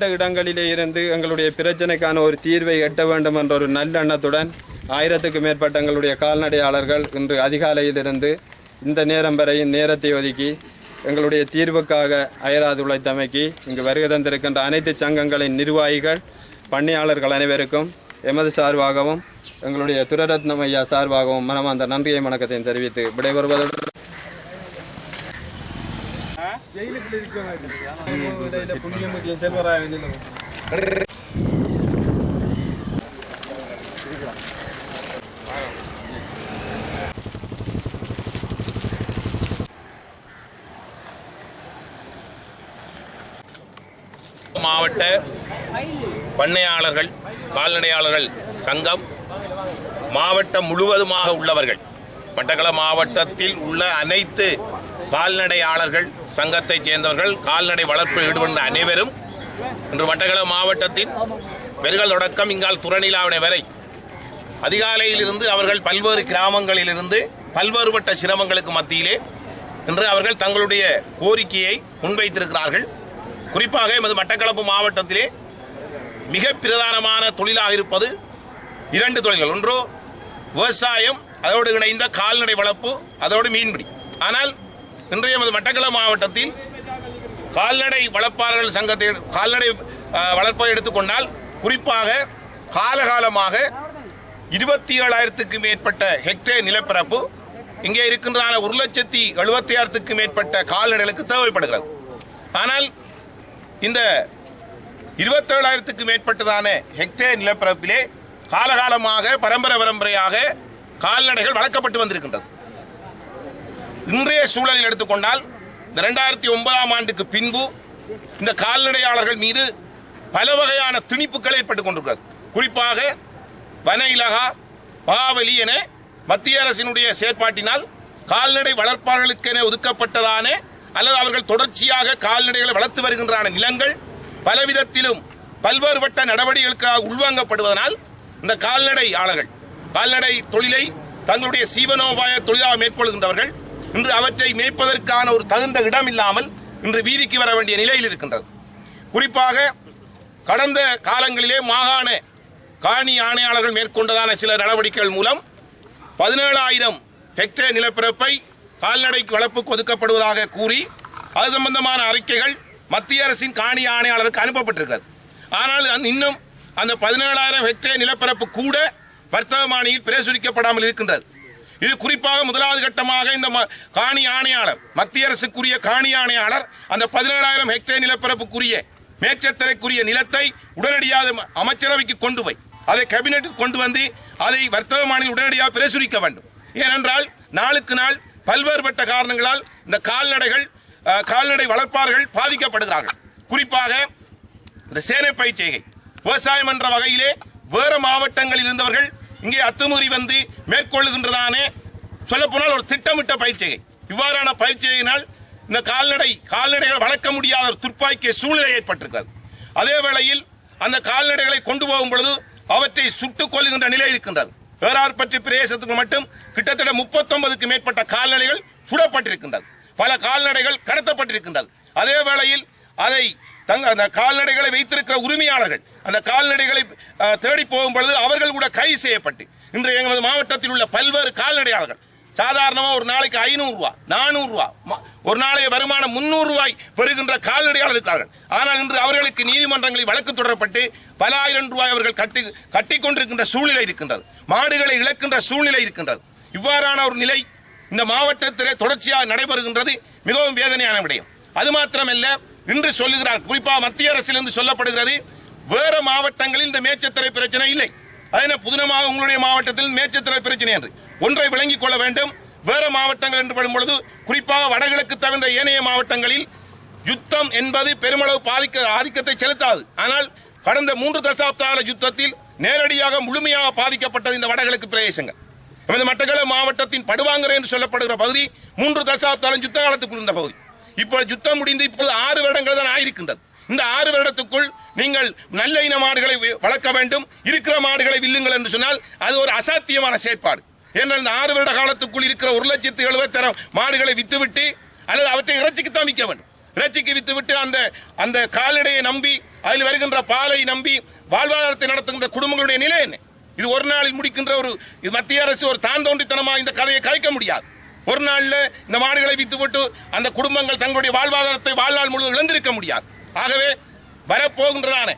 பல இடங்களிலே இருந்து எங்களுடைய பிரச்சனைக்கான ஒரு தீர்வை எட்ட வேண்டும் என்ற ஒரு நல்லெண்ணத்துடன் 1000க்கும் மேற்பட்ட எங்களுடைய கால்நடையாளர்கள் இன்று அதிகாலையிலிருந்து இந்த நேரம் வரையும் நேரத்தை ஒதுக்கி எங்களுடைய தீர்வுக்காக அயராது உழைத்தமைக்கு இங்கு வருகை தந்திருக்கின்ற அனைத்து சங்கங்களின் நிர்வாகிகள் பண்ணையாளர்கள் அனைவருக்கும் எமது சார்பாகவும் எங்களுடைய துரரத்னம் ஐயா சார்பாகவும் மனமார்ந்த நன்றியை வணக்கத்தையும் தெரிவித்து விடைபெறுவதோடு மாவட்ட பண்ணையாளர்கள் கால்நடையாளர்கள் சங்கம் மாவட்டம் முழுவதுமாக உள்ளவர்கள் மட்டக்களப்பு மாவட்டத்தில் உள்ள அனைத்து கால்நடையாளர்கள் சங்கத்தைச் சேர்ந்தவர்கள் கால்நடை வளர்ப்பில் ஈடுபடுகின்ற அனைவரும் இன்று மட்டக்களப்பு மாவட்டத்தின் வெறுகள் தொடக்கம் இங்கால் துறநிலாவணை வரை அதிகாலையிலிருந்து அவர்கள் பல்வேறு கிராமங்களிலிருந்து பல்வேறுபட்ட சிரமங்களுக்கு மத்தியிலே இன்று அவர்கள் தங்களுடைய கோரிக்கையை முன்வைத்திருக்கிறார்கள். குறிப்பாக எமது மட்டக்களப்பு மாவட்டத்திலே மிக பிரதானமான தொழிலாக இருப்பது 2 தொழில்கள். ஒன்றோ விவசாயம், அதோடு இணைந்த கால்நடை வளர்ப்பு, அதோடு மீன்பிடி. ஆனால் இன்றைய எமது மட்டக்களப்பு மாவட்டத்தில் கால்நடை வளர்ப்பாளர்கள் சங்கத்தை கால்நடை வளர்ப்பதை எடுத்துக்கொண்டால் குறிப்பாக காலகாலமாக 27,000க்கும் மேற்பட்ட ஹெக்டேர் நிலப்பரப்பு இங்கே இருக்கின்றதான 1,76,000க்கும் மேற்பட்ட கால்நடைகளுக்கு தேவைப்படுகிறது. ஆனால் இந்த 27,000க்கும் மேற்பட்டதான ஹெக்டேர் நிலப்பரப்பிலே காலகாலமாக பரம்பரையாக கால்நடைகள் வளர்க்கப்பட்டு வந்திருக்கின்றது. இன்றைய சூழலில் எடுத்துக்கொண்டால் இந்த 2009ஆம் ஆண்டுக்கு பின்பு இந்த கால்நடையாளர்கள் மீது பல வகையான திணிப்புகள் ஏற்பட்டுக் கொண்டிருக்கிறது. குறிப்பாக வன இலகா, பாவலி என மத்திய அரசினுடைய செயற்பாட்டினால் கால்நடை வளர்ப்பாளர்களுக்கென ஒதுக்கப்பட்டதான அல்லது அவர்கள் தொடர்ச்சியாக கால்நடைகளை வளர்த்து வருகின்றன நிலங்கள் பலவிதத்திலும் பல்வேறுபட்ட நடவடிக்கைகளுக்காக உள்வாங்கப்படுவதனால் இந்த கால்நடையாளர்கள் கால்நடை தொழிலை தங்களுடைய சீவனோபாய தொழிலாக மேற்கொள்கின்றவர்கள் இன்று அவற்றை மேய்ப்பதற்கான ஒரு தகுந்த இடம் இல்லாமல் இன்று வீதிக்கு வர வேண்டிய நிலையில் இருக்கின்றது. குறிப்பாக கடந்த காலங்களிலே மாகாண காணி ஆணையாளர்கள் மேற்கொண்டதான சில நடவடிக்கைகள் மூலம் 17,000 ஹெக்டேர் நிலப்பரப்பை கால்நடை வளர்ப்புக்கு ஒதுக்கப்படுவதாக கூறி அது சம்பந்தமான அறிக்கைகள் மத்திய அரசின் காணி ஆணையாளருக்கு அனுப்பப்பட்டிருக்கிறது. ஆனால் இன்னும் அந்த 17,000 ஹெக்டேர் நிலப்பரப்பு கூட வர்த்தமானியில் பிரசுரிக்கப்படாமல் இருக்கின்றது. இது குறிப்பாக முதலாவது கட்டமாக இந்த காணி ஆணையாளர் மத்திய அரசுக்குரிய காணி ஆணையாளர் அந்த 17,000 ஹெக்டேர் நிலப்பரப்புக்குரிய மேற்சத்தரைக்குரிய நிலத்தை உடனடியாக அமைச்சரவைக்கு கொண்டு போய் அதை கேபினெட்டுக்கு கொண்டு வந்து அதை வர்த்தமானியில் உடனடியாக பிரசுரிக்க வேண்டும். ஏனென்றால் நாளுக்கு நாள் பல்வேறுபட்ட காரணங்களால் இந்த கால்நடை வளர்ப்பார்கள் பாதிக்கப்படுகிறார்கள். குறிப்பாக இந்த சேனை பயிற்சிகை விவசாயம் என்ற வகையிலே வேறு மாவட்டங்களில் இருந்தவர்கள் இங்கே அத்துமீறி வந்து மேற்கொள்ளுகின்றதானே சொல்லப்போனால் ஒரு திட்டமிட்ட பயிற்சிகை. இவ்வாறான பயிற்சியினால் இந்த கால்நடைகள் வளர்க்க முடியாத ஒரு துர்ப்பாக்கிய சூழ்நிலை ஏற்பட்டிருக்கிறது. அதே வேளையில் அந்த கால்நடைகளை கொண்டு போகும் பொழுது அவற்றை சுட்டுக் கொள்ளுகின்ற நிலை இருக்கின்றது. வேறார்பற்றி பிரதேசத்துக்கு மட்டும் கிட்டத்தட்ட 39க்கும் மேற்பட்ட கால்நடைகள் சுடப்பட்டிருக்கின்றது. பல கால்நடைகள் கடத்தப்பட்டிருக்கின்றது. அதே வேளையில் அந்த கால்நடைகளை வைத்திருக்கிற உரிமையாளர்கள் அந்த கால்நடைகளை தேடி போகும் பொழுது அவர்கள் கூட கைது செய்யப்பட்டு இன்று எங்களது மாவட்டத்தில் உள்ள பல்வேறு கால்நடையாளர்கள் சாதாரணமாக ஒரு நாளைக்கு 500 ரூபாய் 400 ரூபாய் ஒரு நாளைய வருமானம் 300 ரூபாய் பெறுகின்ற கால்நடையாளர் இருக்கிறார்கள். ஆனால் இன்று அவர்களுக்கு நீதிமன்றங்களில் வழக்கு தொடரப்பட்டு பல ஆயிரம் ரூபாய் அவர்கள் கட்டி கொண்டிருக்கின்ற சூழ்நிலை இருக்கின்றது. மாடுகளை இழக்கின்ற சூழ்நிலை இருக்கின்றது. இவ்வாறான ஒரு நிலை இந்த மாவட்டத்திலே தொடர்ச்சியாக நடைபெறுகின்றது. மிகவும் வேதனையான விடயம். அது மாத்திரமல்ல, இன்று சொல்லுகிறார் குறிப்பாக மத்திய அரசிலிருந்து சொல்லப்படுகிறது வேறு மாவட்டங்களில் இந்த மேச்சத்திரை பிரச்சனை இல்லை. அதனால் புதினமாக உங்களுடைய மாவட்டத்தில் மேச்சத்திரை பிரச்சனை என்று ஒன்றை விளங்கிக் கொள்ள வேண்டும். வேறு மாவட்டங்கள் என்று படும் பொழுது குறிப்பாக வடகிழக்கு தவிர்ந்த ஏனைய மாவட்டங்களில் யுத்தம் என்பது பெருமளவு ஆதிக்கத்தை செலுத்தாது. ஆனால் கடந்த 3 தசாப்த யுத்தத்தில் நேரடியாக முழுமையாக பாதிக்கப்பட்டது இந்த வடகிழக்கு பிரதேசங்கள். நமது மட்டக்களப்பு மாவட்டத்தின் படுவாங்கரை என்று சொல்லப்படுகிற பகுதி 3 தசாப்த யுத்த காலத்துக்குள் இருந்த பகுதி. இப்போ யுத்தம் முடிந்து இப்போது 6 வருடங்கள் தான் ஆயிருக்கின்றது. இந்த 6 வருடத்துக்குள் நீங்கள் நல்ல இன மாடுகளை வளர்க்க வேண்டும், இருக்கிற மாடுகளை வில்லுங்கள் என்று சொன்னால் அது ஒரு அசாத்தியமான செயற்பாடு. ஏனென்றால் இந்த 6 வருட காலத்துக்குள் இருக்கிற 1,70,000 மாடுகளை வித்துவிட்டு அல்லது அவற்றை இறைச்சிக்குத்தான் விற்க வேண்டும். இறைச்சிக்கு வித்துவிட்டு அந்த கால்நடையை நம்பி அதில் வருகின்ற பாலை நம்பி வாழ்வாதாரத்தை நடத்துகின்ற குடும்பங்களுடைய நிலை என்ன? இது ஒரு நாளில் முடிக்கின்ற இது மத்திய அரசு ஒரு தாந்தோண்டித்தனமாக இந்த கதையை கலைக்க முடியாது. ஒரு நாளில் இந்த மாடுகளை வித்துவிட்டு அந்த குடும்பங்கள் தங்களுடைய வாழ்வாதாரத்தை வாழ்நாள் முழுவதும் இழந்திருக்க முடியாது. ஆகவே வரப்போகின்றதானே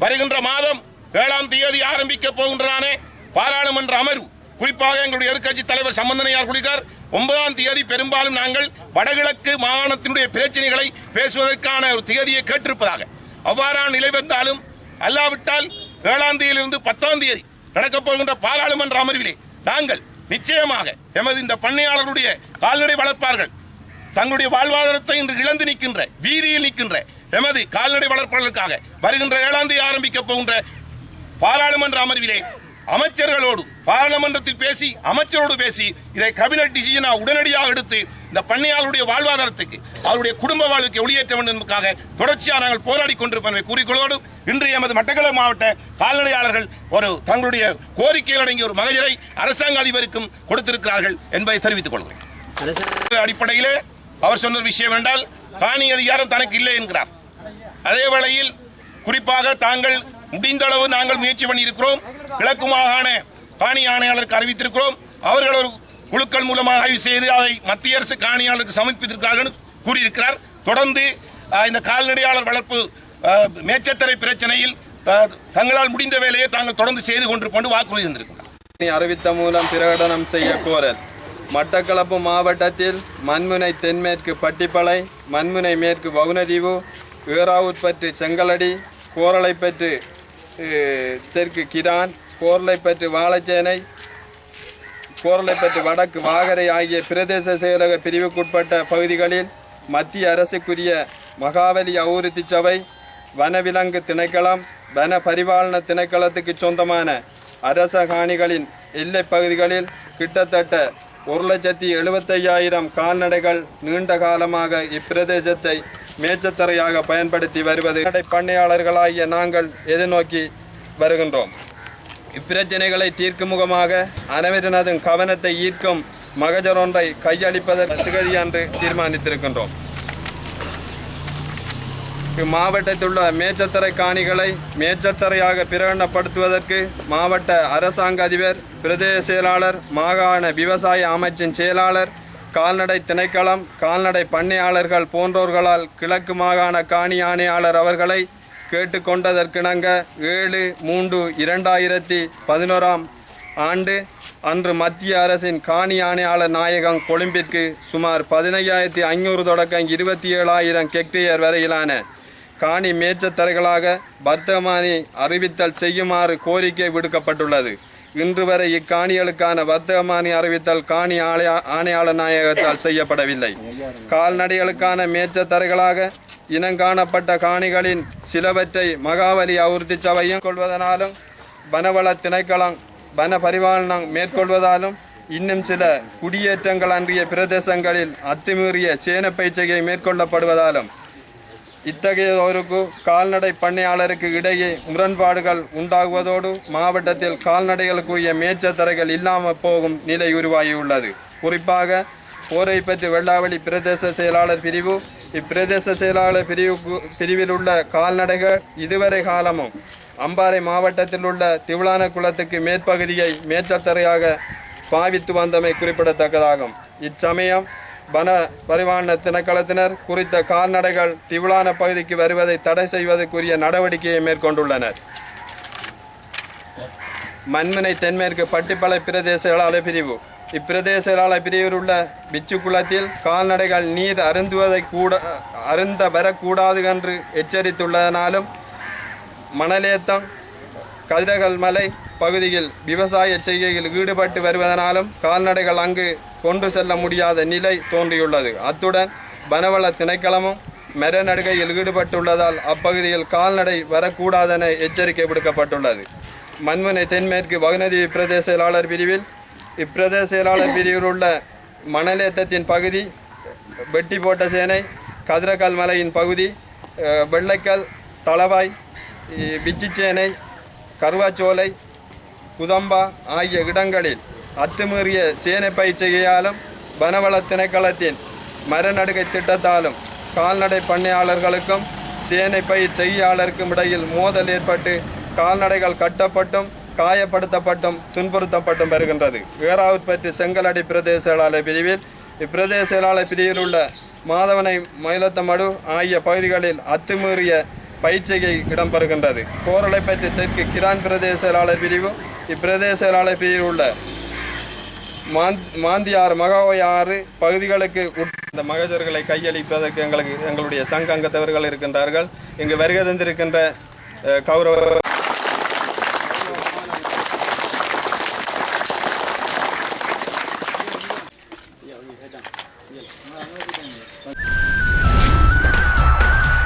வருகின்ற மாதம் 7ஆம் தேதி ஆரம்பிக்க போகின்றதானே பாராளுமன்ற அமர்வு, குறிப்பாக எங்களுடைய எதிர்க்கட்சி தலைவர் சம்பந்தனையார் குறிக்கார் 9ஆம் தேதி பெரும்பாலும் நாங்கள் வடகிழக்கு மாகாணத்தினுடைய பிரச்சனைகளை பேசுவதற்கான ஒரு தேதியை கேட்டிருப்பதாக, அவ்வாறான நிலை வந்தாலும் அல்லாவிட்டால் 7ஆம் தேதியிலிருந்து 10ஆம் தேதி நடக்கப் போகின்ற பாராளுமன்ற அமர்விலே நாங்கள் நிச்சயமாக எமது இந்த பண்ணையாளர்களுடைய கால்நடை வளர்ப்பார்கள் தங்களுடைய வாழ்வாதாரத்தை இன்று இழந்து நிற்கின்ற வீதியில் நிற்கின்ற எமது கால்நடை வளர்ப்பாளர்களுக்காக வருகின்ற 7ஆம் தேதி ஆரம்பிக்க போகின்ற பாராளுமன்ற அமர்விலே அமைச்சர்களோடு பாராளுமன்றத்தில் பேசி அமைச்சரோடு பேசி இதை கேபினட் டிசிஷனா உடனடியாக எடுத்து இந்த பண்ணையாளருடைய வாழ்வாதாரத்துக்கு அவருடைய குடும்ப வாழ்வுக்கு ஒளியேற்ற வேண்டும் என்பதற்காக தொடர்ச்சியாக நாங்கள் போராடி கொண்டிருப்பதை கூறிக்கொள்வோடு இன்று எமது மட்டக்களப்பு மாவட்ட கால்நடையாளர்கள் தங்களுடைய கோரிக்கைகள் அடங்கிய ஒரு மகஜரை அரசாங்க அதிபருக்கும் கொடுத்திருக்கிறார்கள் என்பதை தெரிவித்துக் கொள்கிறேன். அடிப்படையிலே அவர் சொன்ன விஷயம் என்றால் காணி அதிகாரம் தனக்கு இல்லை என்கிறார். அதே வேளையில் குறிப்பாக தாங்கள் முடிந்த அளவு நாங்கள் முயற்சி பண்ணியிருக்கிறோம். கிழக்கு மாகாண காணி ஆணையாளருக்கு அறிவித்திருக்கிறோம். அவர்கள் ஒரு குழுக்கள் மூலமாக ஆய்வு செய்து அதை மத்திய அரசு காணியாளருக்கு சமர்ப்பித்திருக்கிறார்கள் கூறியிருக்கிறார். தொடர்ந்து இந்த கால்நடையாளர் வளர்ப்பு மேச்சத்தரை பிரச்சனையில் தங்களால் முடிந்த வேலையை தாங்கள் தொடர்ந்து செய்து கொண்டு வாக்குறுதி தந்திருக்கிறார். அறிவித்த மூலம் பிரகடனம் செய்ய கோரல். மட்டக்களப்பு மாவட்டத்தில் மண்முனை தென்மேற்கு பட்டிப்பளை, மண்முனை மேற்கு வவுனதீவு, ஏறாவூர்பற்று செங்கலடி, கோரளைப்பற்று தெற்கு கிரான், கோரளைப்பற்று வாழைச்சேனை, கோரளைப்பற்று வடக்கு வாகரை ஆகிய பிரதேச செயலக பிரிவுக்குட்பட்ட பகுதிகளில் மத்திய அரசுக்குரிய மகாவலி அபிவிருத்தி சபை, வனவிலங்கு திணைக்களம், வன பரிபாலன திணைக்களத்துக்கு சொந்தமான அரச காணிகளின் எல்லை பகுதிகளில் கிட்டத்தட்ட 1,75,000 கால்நடைகள் நீண்ட காலமாக இப்பிரதேசத்தை மேச்சத்தரையாக பயன்படுத்தி வருவது பண்ணையாளர்களாகிய நாங்கள் எதிர்நோக்கி வருகின்றோம். இப்பிரச்சனைகளை தீர்க்கும் முகமாக அனைவரினதும் கவனத்தை ஈர்க்கும் மகஜர் ஒன்றை கையளிப்பதற்கு என்று தீர்மானித்திருக்கின்றோம். இம்மாவட்டத்தில் உள்ள மேச்சத்தரை காணிகளை மேச்சத்தரையாக பிரகடனப்படுத்துவதற்கு மாவட்ட அரசாங்க அதிபர், பிரதேச செயலாளர், மாகாண விவசாய அமைச்சின் செயலாளர், கால்நடை திணைக்களம், கால்நடை பண்ணையாளர்கள் போன்றோர்களால் கிழக்கு மாகாண காணி ஆணையாளர் அவர்களை கேட்டுக்கொண்டதற்கிணங்க 7/3/2011 ஆண்டு அன்று மத்திய அரசின் காணி ஆணையாளர் நாயகம் கொழும்பிற்கு சுமார் 15,500 தொடக்கம் 27,000 ஹெக்டேயர் வரையிலான காணி மேச்சத்தரைகளாக வர்த்தமானி அறிவித்தல் செய்யுமாறு கோரிக்கை விடுக்கப்பட்டுள்ளது. இன்று வரை இக்காணிகளுக்கான வர்த்தமானி அறிவித்தல் காணி ஆணையாளர் நாயகத்தால் செய்யப்படவில்லை. கால்நடைகளுக்கான மேச்சத்தரைகளாக இனங்காணப்பட்ட காணிகளின் சிலவற்றை மகாவலி அபிவிருத்தி சபையும் கொள்வதனாலும் வனவள திணைக்களம் வன பரிபாலனம் மேற்கொள்வதாலும் இன்னும் சில குடியேற்றங்கள் அன்றிய பிரதேசங்களில் அத்துமீறிய சேன பயிற்சிகை மேற்கொள்ளப்படுவதாலும் இத்தகையோருக்கு கால்நடை பண்ணையாளருக்கு இடையே முரண்பாடுகள் உண்டாகுவதோடு மாவட்டத்தில் கால்நடைகளுக்குரிய மேச்சத்தரைகள் இல்லாமல் போகும் நிலை உருவாகியுள்ளது. குறிப்பாக கோரைப்பற்று வெள்ளாவளி பிரதேச செயலாளர் பிரிவு, இப்பிரதேச செயலாளர் பிரிவில் உள்ள கால்நடைகள் இதுவரை காலமும் அம்பாறை மாவட்டத்தில் உள்ள திவளான குளத்துக்கு மேற்பகுதியை மேச்சத்தரையாக பாவித்து வந்தமை குறிப்பிடத்தக்கதாகும். இச்சமயம் வன பரிபாலன திணைக்களத்தினர் குறித்த கால்நடைகள் திவளான பகுதிக்கு வருவதை தடை செய்வதற்குரிய நடவடிக்கையை மேற்கொண்டுள்ளனர். மண்முனை தென்மேற்கு பட்டிப்பளை பிரதேச செயலாளர் பிரிவு, இப்பிரதேச செயலாளர் பிரிவில் உள்ள பிச்சுக்குளத்தில் கால்நடைகள் நீர் அருந்த வரக்கூடாது என்று எச்சரித்துள்ளதனாலும் மணலேத்தம் கதிரகல் மலை பகுதியில் விவசாய செய்கையில் ஈடுபட்டு வருவதனாலும் கால்நடைகள் அங்கு கொண்டு செல்ல முடியாத நிலை தோன்றியுள்ளது. அத்துடன் வனவள திணைக்களமும் மரநடுகையில் ஈடுபட்டுள்ளதால் அப்பகுதியில் கால்நடை வரக்கூடாதென எச்சரிக்கை விடுக்கப்பட்டுள்ளது. மண்முனை தென்மேற்கு வவுனதீவு பிரதேச செயலாளர் பிரிவில், இப்பிரதேச செயலாளர் பிரிவில் உள்ள மணலேத்தத்தின் பகுதி, வெட்டி போட்ட சேனை, கதிரகல் மலையின் பகுதி, வெள்ளைக்கல், தளவாய், விச்சிச்சேனை, கருவாச்சோலை, குதம்பா ஆகிய இடங்களில் அத்துமீறிய சேனை பயிற்சியாலும் வனவள திணைக்களத்தின் மரநடுகை திட்டத்தாலும் கால்நடை பண்ணையாளர்களுக்கும் சேனை பயிர் செய்யாளருக்கும் இடையில் மோதல் ஏற்பட்டு கால்நடைகள் கட்டப்பட்டும் காயப்படுத்தப்பட்டும் துன்புறுத்தப்பட்டும் வருகின்றது. ஏறாவூர்பற்று செங்கலடி பிரதேச செயலாளர் பிரிவில் இப்பிரதேச செயலாளர் பிரிவில் உள்ள மாதவனை மயிலத்தமடு ஆகிய பகுதிகளில் அத்துமீறிய பயிற்சிகை இடம்பெறுகின்றது. கோரளைப்பற்று தெற்கு கிரான் பிரதேச செயலாளர் பிரிவு இப்பிரதேச செயலாளர் பிரிவில் உள்ள மாந்தியாறு மகாவை ஆறு பகுதிகளுக்கு இந்த மகஜர்களை கையளிப்பதற்கு எங்களுடைய சங்க அங்கத்தவர்கள் இருக்கின்றார்கள். இங்கு வருகை தந்திருக்கின்ற கௌரவ